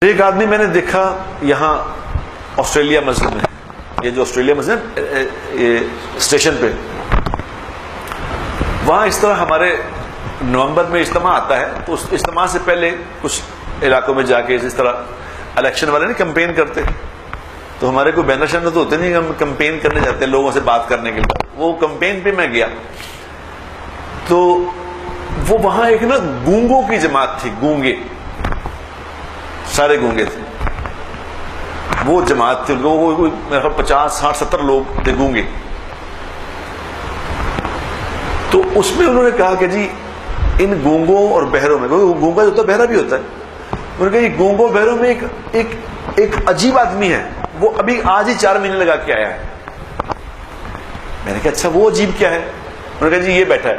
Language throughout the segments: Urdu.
ایک آدمی میں نے دیکھا یہاں آسٹریلیا مسجد میں، یہ جو آسٹریلیا مسجد اسٹیشن پہ، وہاں اس طرح ہمارے نومبر میں اجتماع آتا ہے، تو اس اجتماع سے پہلے کچھ علاقوں میں جا کے اس طرح الیکشن والے نہیں کمپین کرتے، تو ہمارے کوئی بینر شینر تو ہوتے نہیں، ہم کمپین کرنے جاتے ہیں لوگوں سے بات کرنے کے لیے۔ وہ کمپین پہ میں گیا تو وہ وہاں ایک نا گونگوں کی جماعت تھی، گونگے، سارے گونگے تھے، وہ جماعت تھی، لوگوں 50 60 70 لوگ تھے گونگے۔ تو اس میں انہوں نے کہا کہ جی ان گونگوں اور بہروں میں، گونگا جو ہوتا ہے بہرا بھی ہوتا ہے، انہوں نے کہا یہ گونگوں بہروں میں ایک عجیب آدمی ہے، وہ ابھی آج ہی 4 مہینے لگا کے آیا ہے۔ میں نے کہا اچھا وہ عجیب کیا ہے؟ انہوں نے کہا جی یہ بیٹھا ہے۔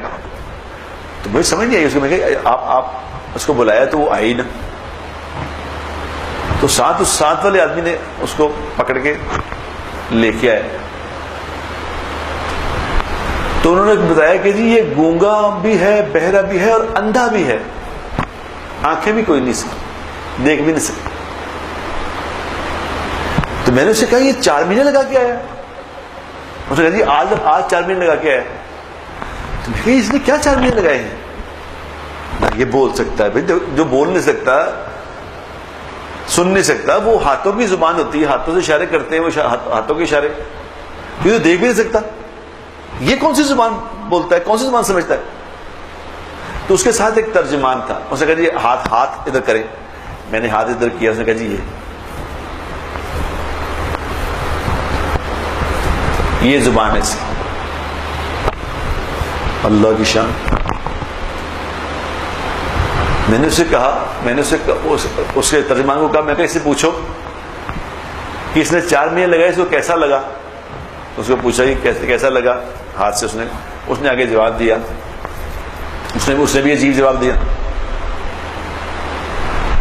تو مجھے سمجھ نہیں آئی اس کو، میں نے کہا آپ اس کو بلایا تو وہ آئی نا، تو اس ساتھ والے آدمی نے اس کو پکڑ کے لے کے آئے، تو انہوں نے بتایا کہ جی یہ گونگا بھی ہے، بہرا بھی ہے اور اندھا بھی ہے، آنکھیں بھی کوئی نہیں سکتی، دیکھ بھی نہیں سکتی۔ تو میں نے اسے کہا یہ 4 مہینے لگا کے آیا؟ اس نے کہا جی آج 4 مہینے لگا کے آیا۔ تو میں کہا اس نے کیا 4 مہینے لگائے ہیں؟ یہ بول سکتا ہے بھائی، جو بول نہیں سکتا، سن نہیں سکتا، وہ ہاتھوں کی زبان ہوتی ہے، ہاتھوں سے اشارے کرتے ہیں، وہ ہاتھوں کے اشارے، یہ تو دیکھ بھی نہیں سکتا، یہ کون سی زبان بولتا ہے، کون سی زبان سمجھتا ہے؟ تو اس کے ساتھ ایک ترجمان تھا، اس نے کہا جی ہاتھ ادھر کریں۔ میں نے ہاتھ ادھر کیا، اس نے کہا جی یہ زبان ہے اس کی۔ اللہ کی شان۔ میں نے اسے کہا، اس کے ترجمان کو کہا، میں کہا اس سے پوچھو کہ اس نے 4 مہینے لگائے، اس کو کیسا لگا؟ اس کو پوچھا کہ کیسا لگا ہاتھ سے، اس نے آگے جواب دیا، اس نے بھی عجیب جواب دیا۔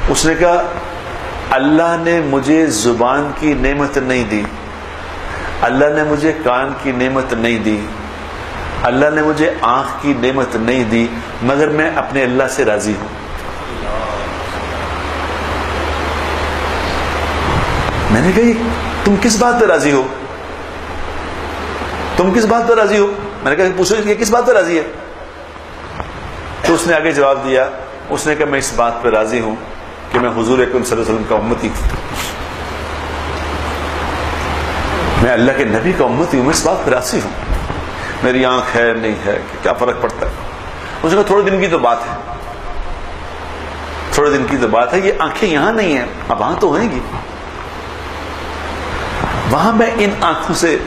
اس نے کہا اللہ نے مجھے زبان کی نعمت نہیں دی، اللہ نے مجھے کان کی نعمت نہیں دی، اللہ نے مجھے آنکھ کی نعمت نہیں دی، مگر میں اپنے اللہ سے راضی ہوں۔ میں نے کہا تم کس بات پہ راضی ہو؟ تم کس بات پہ راضی ہو؟ میں نے کہا پوچھو یہ کس بات پہ راضی ہے؟ تو اس نے آگے جواب دیا، اس نے کہا میں اس بات پہ راضی ہوں کہ میں حضور اکرم صلی اللہ علیہ وسلم کا امتی ہوں، میں اللہ کے نبی کا امتی ہوں، میں اس بات پہ راضی ہوں، میری آنکھ ہے نہیں ہے کیا فرق پڑتا ہے؟ اس نے کہا تھوڑے دن کی تو بات ہے، تھوڑے دن کی تو بات ہے، یہ آنکھیں یہاں نہیں ہیں، اب وہاں تو ہوئیں گی، وہاں میں ان آنکھوں سے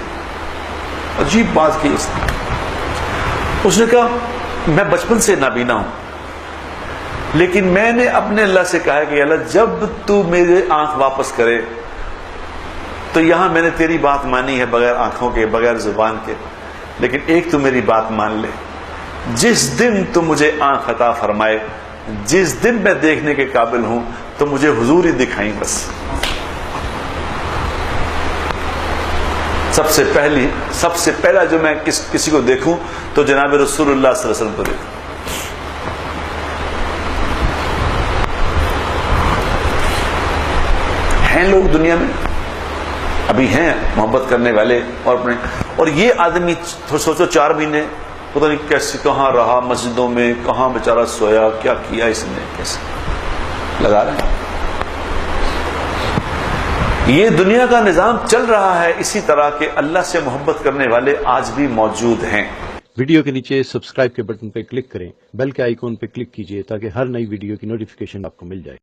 عجیب بات کی۔ اس نے کہا میں بچپن سے نابینا ہوں، لیکن میں نے اپنے اللہ سے کہا کہ اللہ جب تو میرے آنکھ واپس کرے تو یہاں میں نے تیری بات مانی ہے بغیر آنکھوں کے، بغیر زبان کے، لیکن ایک تو میری بات مان لے، جس دن تو مجھے آنکھ عطا فرمائے، جس دن میں دیکھنے کے قابل ہوں تو مجھے حضور ہی دکھائیں بس۔ سب سے پہلا جو میں کسی کو دیکھوں تو جناب رسول اللہ صلی اللہ علیہ وسلم کو دیکھوں۔ ہیں لوگ دنیا میں ابھی ہیں محبت کرنے والے، اور یہ آدمی سوچو 4 مہینے پتہ نہیں کیسے کہاں رہا، مسجدوں میں کہاں بیچارہ سویا، کیا کیا اس نے، کیسے لگا رہے ہیں۔ یہ دنیا کا نظام چل رہا ہے اسی طرح کہ اللہ سے محبت کرنے والے آج بھی موجود ہیں۔ ویڈیو کے نیچے سبسکرائب کے بٹن پہ کلک کریں، بیل کے آئیکن پہ کلک کیجئے تاکہ ہر نئی ویڈیو کی نوٹیفیکیشن آپ کو مل جائے۔